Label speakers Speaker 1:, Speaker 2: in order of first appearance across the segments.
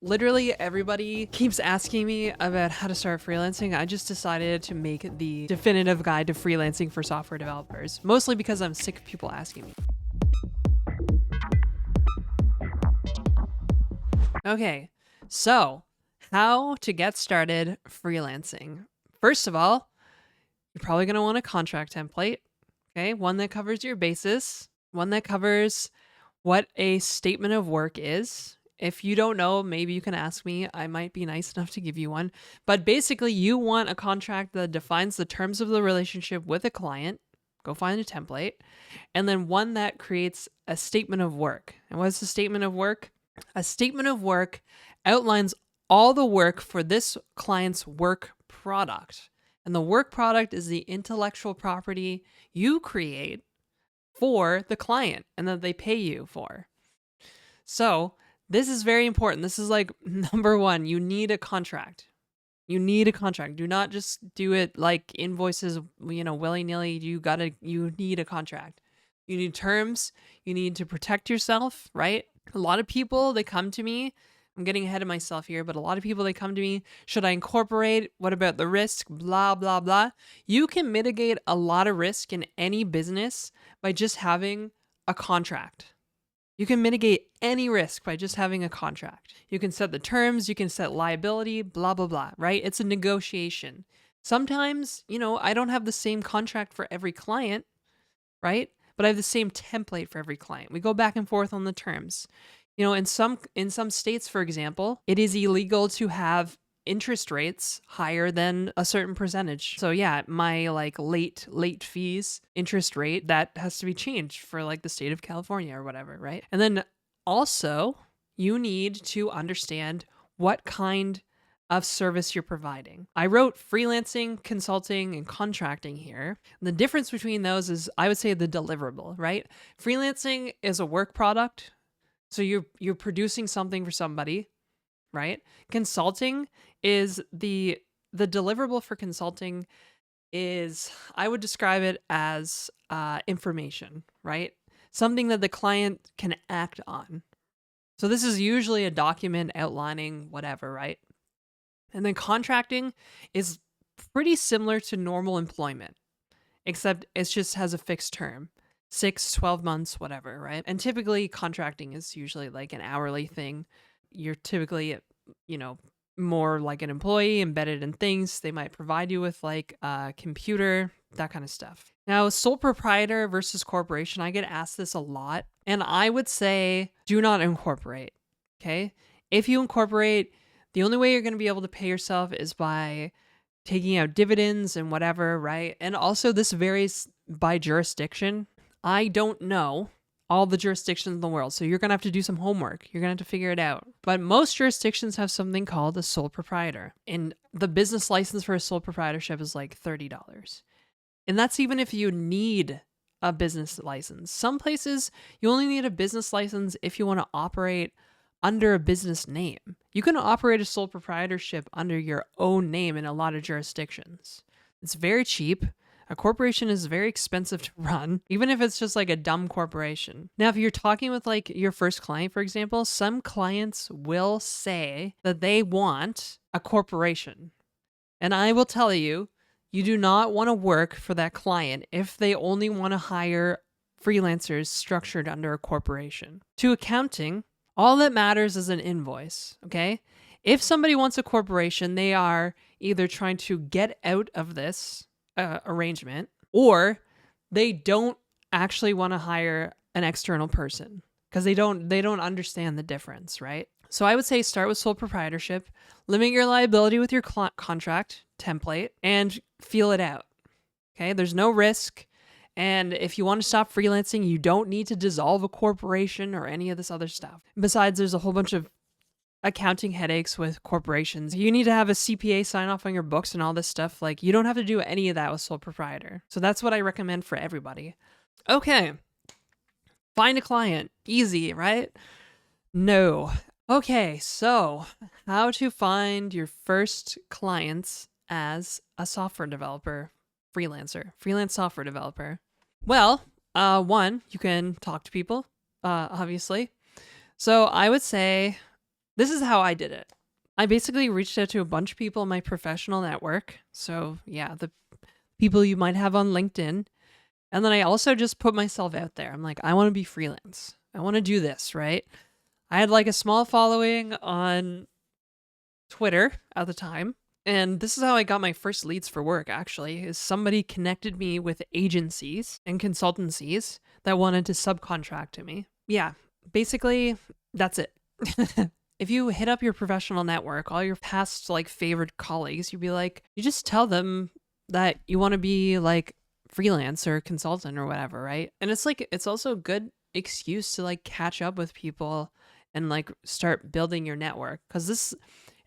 Speaker 1: Literally everybody keeps asking me about how to start freelancing. I just decided to make the definitive guide to freelancing for software developers, mostly because I'm sick of people asking me. Okay, so how to get started freelancing. First of all, you're probably going to want a contract template, okay? One that covers your basis, one that covers what a statement of work is. If you don't know, maybe you can ask me. I might be nice enough to give you one. But basically, you want a contract that defines the terms of the relationship with a client. Go find a template. And then one that creates a statement of work. And what's the statement of work? A statement of work outlines all the work for this client's work product. And the work product is the intellectual property you create for the client and that they pay you for. So this is very important. This is like number one. You need a contract. You need a contract. Do not just do it like invoices, willy-nilly. You need a contract. You need terms. You need to protect yourself, right? A lot of people, they come to me. I'm getting ahead of myself here, but a lot of people, they come to me, should I incorporate? What about the risk? Blah, blah, blah. You can mitigate a lot of risk in any business by just having a contract. You can mitigate any risk by just having a contract. You can set the terms, you can set liability, blah, blah, blah, right? It's a negotiation. Sometimes, I don't have the same contract for every client, right? But I have the same template for every client. We go back and forth on the terms. In some states, for example, it is illegal to have interest rates higher than a certain percentage. So yeah, my late fees interest rate, that has to be changed for the state of California or whatever, right? And then also you need to understand what kind of service you're providing. I wrote freelancing, consulting, and contracting here. The difference between those is, I would say, the deliverable, right? Freelancing is a work product. So you're producing something for somebody, right? Consulting is the deliverable for consulting is, I would describe it as information, right? Something that the client can act on. So this is usually a document outlining whatever, right? And then contracting is pretty similar to normal employment, except it just has a fixed term. 6, 12 months, whatever, right? And typically contracting is usually like an hourly thing. You're typically, more like an employee embedded in things. They might provide you with like a computer, that kind of stuff. Now, sole proprietor versus corporation, I get asked this a lot. And I would say do not incorporate, okay? If you incorporate, the only way you're going to be able to pay yourself is by taking out dividends and whatever, right? And also this varies by jurisdiction. I don't know all the jurisdictions in the world, so you're going to have to do some homework. You're going to have to figure it out. But most jurisdictions have something called a sole proprietor. And the business license for a sole proprietorship is like $30. And that's even if you need a business license. Some places you only need a business license if you want to operate under a business name. You can operate a sole proprietorship under your own name in a lot of jurisdictions. It's very cheap. A corporation is very expensive to run, even if it's just like a dumb corporation. Now, if you're talking with like your first client, for example, some clients will say that they want a corporation. And I will tell you, you do not want to work for that client if they only want to hire freelancers structured under a corporation. To accounting, all that matters is an invoice, okay? If somebody wants a corporation, they are either trying to get out of this arrangement, or they don't actually want to hire an external person because they don't understand the difference, right? So I would say start with sole proprietorship, limit your liability with your contract template, and feel it out. Okay, there's no risk. And if you want to stop freelancing, you don't need to dissolve a corporation or any of this other stuff. Besides, there's a whole bunch of accounting headaches with corporations. You need to have a CPA sign off on your books and all this stuff. Like, you don't have to do any of that with sole proprietor. So that's what I recommend for everybody. Okay. Find a client. Easy, right? No. Okay, so how to find your first clients as a software developer, freelance software developer. Well, one, you can talk to people, obviously. So I would say this is how I did it. I basically reached out to a bunch of people in my professional network. So, yeah, the people you might have on LinkedIn. And then I also just put myself out there. I'm like, I want to be freelance. I want to do this, right? I had like a small following on Twitter at the time. And this is how I got my first leads for work, actually, is somebody connected me with agencies and consultancies that wanted to subcontract to me. Yeah, basically, that's it. If you hit up your professional network, all your past like favorite colleagues, you'd be like, you just tell them that you want to be like freelance or consultant or whatever, right? And it's like, it's also a good excuse to like catch up with people and like start building your network, because this,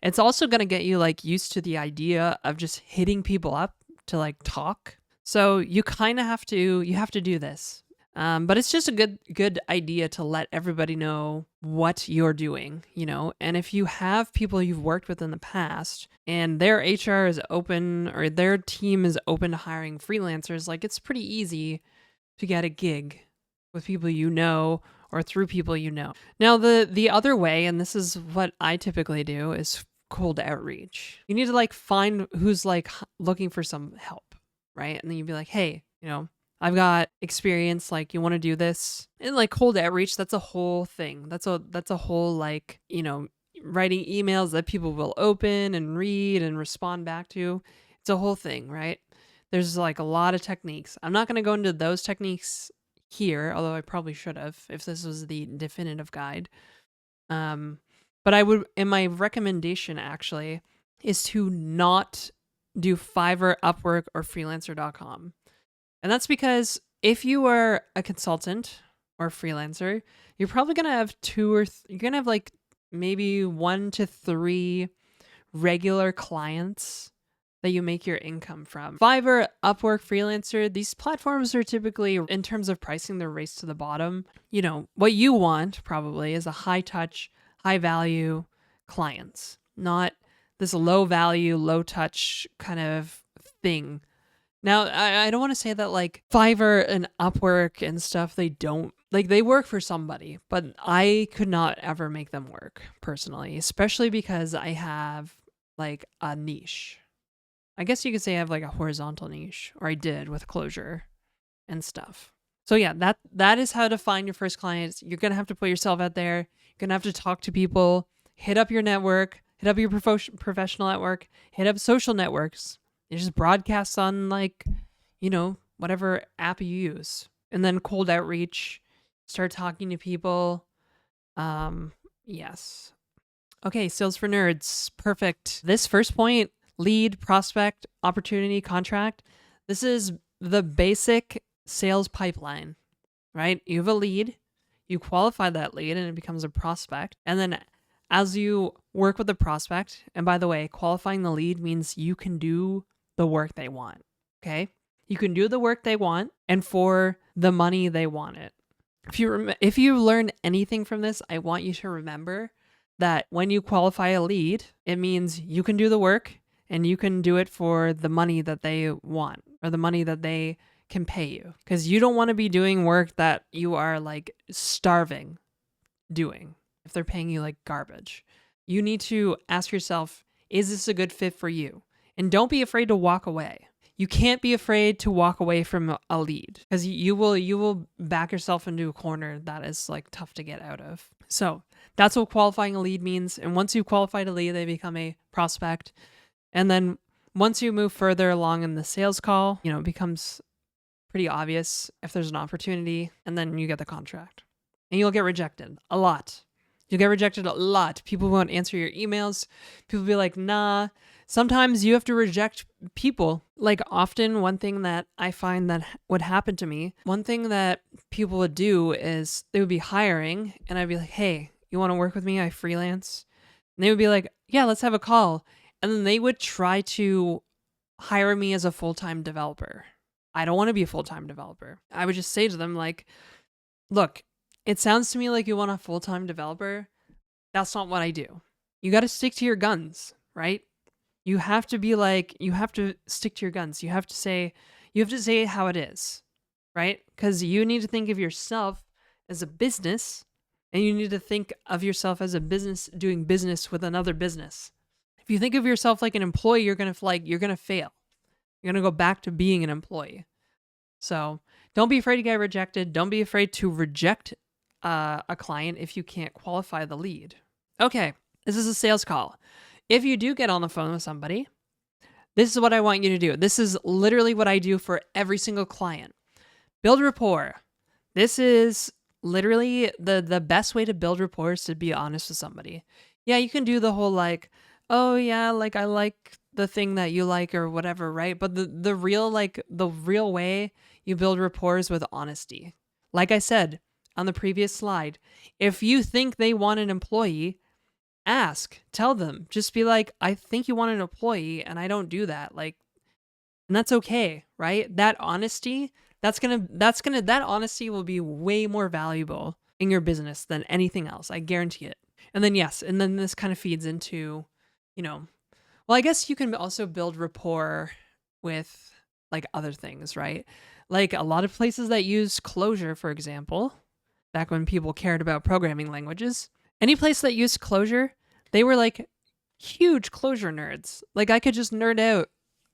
Speaker 1: it's also going to get you like used to the idea of just hitting people up to like talk. So you kind of have to, you have to do this. But it's just a good idea to let everybody know what you're doing, you know? And if you have people you've worked with in the past and their HR is open or their team is open to hiring freelancers, like it's pretty easy to get a gig with people you know or through people you know. Now, the other way, and this is what I typically do, is cold outreach. You need to like find who's like looking for some help, right? And then you'd be like, hey, you know, I've got experience, like you want to do this. And like cold outreach, that's a whole thing. That's a whole like, you know, writing emails that people will open and read and respond back to. It's a whole thing, right? There's like a lot of techniques. I'm not going to go into those techniques here, although I probably should have if this was the definitive guide. But I would, and my recommendation actually is to not do Fiverr, Upwork, or freelancer.com. And that's because if you are a consultant or freelancer, you're probably going to have you're going to have like maybe 1 to 3 regular clients that you make your income from. Fiverr, Upwork, Freelancer, these platforms are typically, in terms of pricing, they're race to the bottom. You know, what you want probably is a high touch, high value clients, not this low value, low touch kind of thing. Now, I don't want to say that like Fiverr and Upwork and stuff, they don't, like they work for somebody, but I could not ever make them work personally, especially because I have like a niche. I guess you could say I have like a horizontal niche, or I did with Closure and stuff. So yeah, that is how to find your first clients. You're going to have to put yourself out there. You're going to have to talk to people, hit up your network, hit up your professional network, hit up social networks. You just broadcast on like, you know, whatever app you use. And then cold outreach, start talking to people. Yes. Okay, sales for nerds. Perfect. This first point, lead, prospect, opportunity, contract. This is the basic sales pipeline, right? You have a lead, you qualify that lead, and it becomes a prospect. And then as you work with the prospect, and by the way, qualifying the lead means you can do the work they want, okay? You can do the work they want and for the money they want it. If you learn anything from this, I want you to remember that when you qualify a lead, it means you can do the work and you can do it for the money that they want or the money that they can pay you. Because you don't want to be doing work that you are like starving doing if they're paying you like garbage. You need to ask yourself, is this a good fit for you? And don't be afraid to walk away. You can't be afraid to walk away from a lead, because you will back yourself into a corner that is like tough to get out of. So that's what qualifying a lead means. And once you've qualified a lead, they become a prospect. And then once you move further along in the sales call, you know, it becomes pretty obvious if there's an opportunity, and then you get the contract. And you'll get rejected a lot. You'll get rejected a lot. People won't answer your emails. People will be like, nah. Sometimes you have to reject people. Like often one thing that I find that would happen to me, one thing that people would do is they would be hiring and I'd be like, hey, you want to work with me? I freelance. And they would be like, yeah, let's have a call. And then they would try to hire me as a full-time developer. I don't want to be a full-time developer. I would just say to them like, look, it sounds to me like you want a full-time developer. That's not what I do. You got to stick to your guns, right? You have to be like, you have to stick to your guns. You have to say how it is, right? Because you need to think of yourself as a business And you need to think of yourself as a business doing business with another business. If you think of yourself like an employee, you're going to fail. You're going to go back to being an employee. So don't be afraid to get rejected. Don't be afraid to reject a client if you can't qualify the lead. Okay, this is a sales call. If you do get on the phone with somebody, this is what I want you to do. This is literally what I do for every single client. Build rapport. This is literally the best way to build rapport is to be honest with somebody. Yeah, you can do the whole like, oh yeah, like I like the thing that you like or whatever, right? But the real way you build rapport is with honesty. Like I said on the previous slide, if you think they want an employee, ask, tell them, just be like, I think you want an employee and I don't do that. Like, and that's okay, right? That honesty, that honesty will be way more valuable in your business than anything else. I guarantee it. And then this kind of feeds into, well, I guess you can also build rapport with like other things, right? Like a lot of places that use Clojure, for example, back when people cared about programming languages, any place that used Clojure, they were like huge Clojure nerds. Like I could just nerd out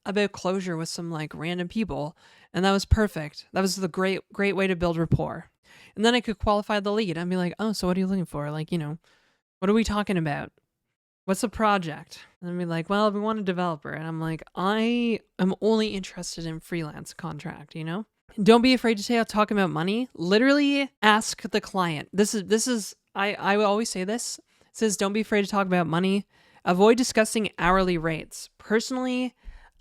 Speaker 1: about Clojure with some like random people, and that was perfect. That was the great way to build rapport. And then I could qualify the lead. I'd be like, oh, so what are you looking for? Like, what are we talking about? What's the project? And I'd be like, well, we want a developer. And I'm like, I am only interested in freelance contract, Don't be afraid to talk about money. Literally ask the client. This is I will always say this. It says, don't be afraid to talk about money. Avoid discussing hourly rates. Personally,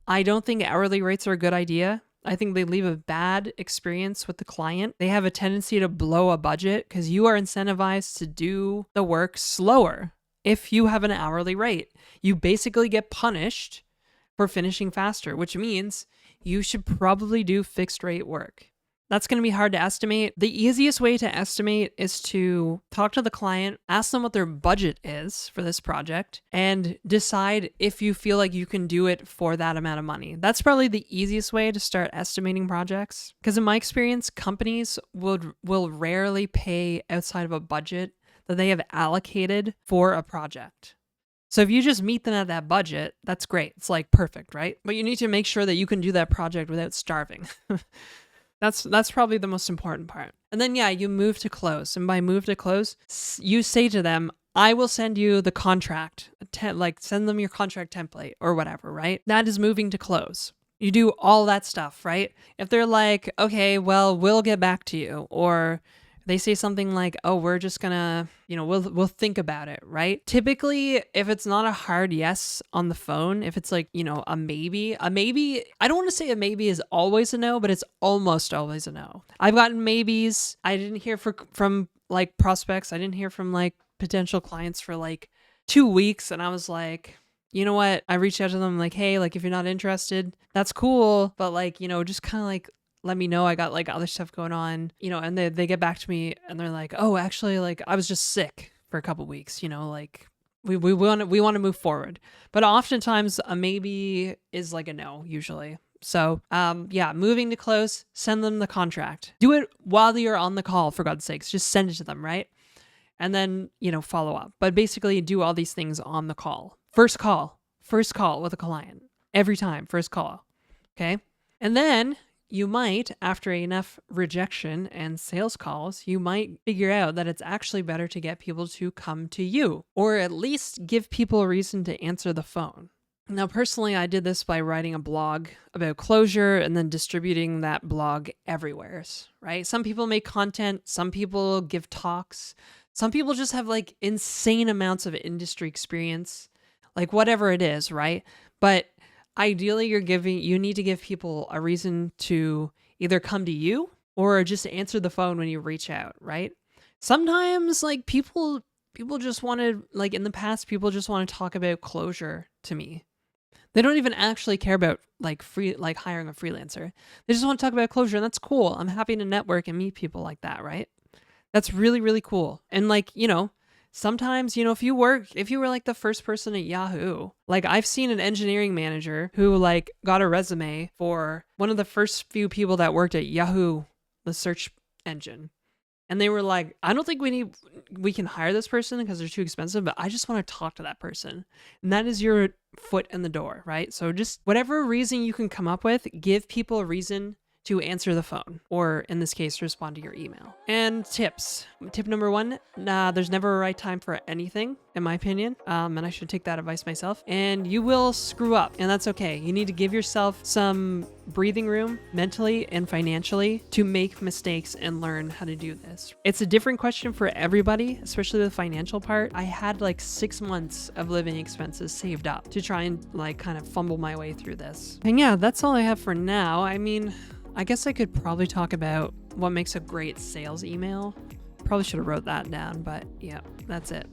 Speaker 1: I don't think hourly rates are a good idea. I think they leave a bad experience with the client. They have a tendency to blow a budget because you are incentivized to do the work slower. If you have an hourly rate, you basically get punished for finishing faster, which means you should probably do fixed rate work. That's going to be hard to estimate. The easiest way to estimate is to talk to the client, ask them what their budget is for this project, and decide if you feel like you can do it for that amount of money. That's probably the easiest way to start estimating projects. Because in my experience, companies will rarely pay outside of a budget that they have allocated for a project. So if you just meet them at that budget, that's great. It's like perfect, right? But you need to make sure that you can do that project without starving. That's probably the most important part. And then, you move to close. And by move to close, you say to them, I will send you the contract, send them your contract template or whatever, right? That is moving to close. You do all that stuff, right? If they're like, okay, well, we'll get back to you, or they say something like, oh, we're just gonna, we'll think about it, right? Typically, if it's not a hard yes on the phone, if it's like, a maybe, I don't want to say a maybe is always a no, but it's almost always a no. I've gotten maybes. I didn't hear from like prospects. I didn't hear from like potential clients for like 2 weeks. And I was like, you know what? I reached out to them like, hey, like if you're not interested, that's cool. But like, just kind of like, let me know. I got like other stuff going on, and they get back to me and they're like, oh, actually, like I was just sick for a couple weeks, like we want to move forward. But oftentimes a maybe is like a no usually. So, moving to close, send them the contract. Do it while you're on the call, for God's sakes. Just send it to them, right? And then, follow up. But basically do all these things on the call. First call with a client. Every time, first call. Okay? And then you might, after enough rejection and sales calls, you might figure out that it's actually better to get people to come to you, or at least give people a reason to answer the phone. Now, personally, I did this by writing a blog about Clojure and then distributing that blog everywhere, right? Some people make content, some people give talks, some people just have like insane amounts of industry experience, like whatever it is, right? But ideally, you need to give people a reason to either come to you or just answer the phone when you reach out, right? Sometimes like people just want to, like in the past, people just want to talk about Clojure to me. They don't even actually care about like hiring a freelancer. They just want to talk about Clojure, and that's cool. I'm happy to network and meet people like that, right? That's really, really cool. And like, sometimes, if you were like the first person at Yahoo, like I've seen an engineering manager who like got a resume for one of the first few people that worked at Yahoo, the search engine. And they were like, I don't think we can hire this person because they're too expensive, but I just want to talk to that person. And that is your foot in the door, right? So just whatever reason you can come up with, give people a reason to answer the phone, or in this case, respond to your email. And tips. Tip number one, there's never a right time for anything, in my opinion. And I should take that advice myself. And you will screw up, and that's okay. You need to give yourself some breathing room mentally and financially to make mistakes and learn how to do this. It's a different question for everybody, especially the financial part. I had like 6 months of living expenses saved up to try and like kind of fumble my way through this. And yeah, that's all I have for now. I mean, I guess I could probably talk about what makes a great sales email. Probably should have wrote that down, but yeah, that's it.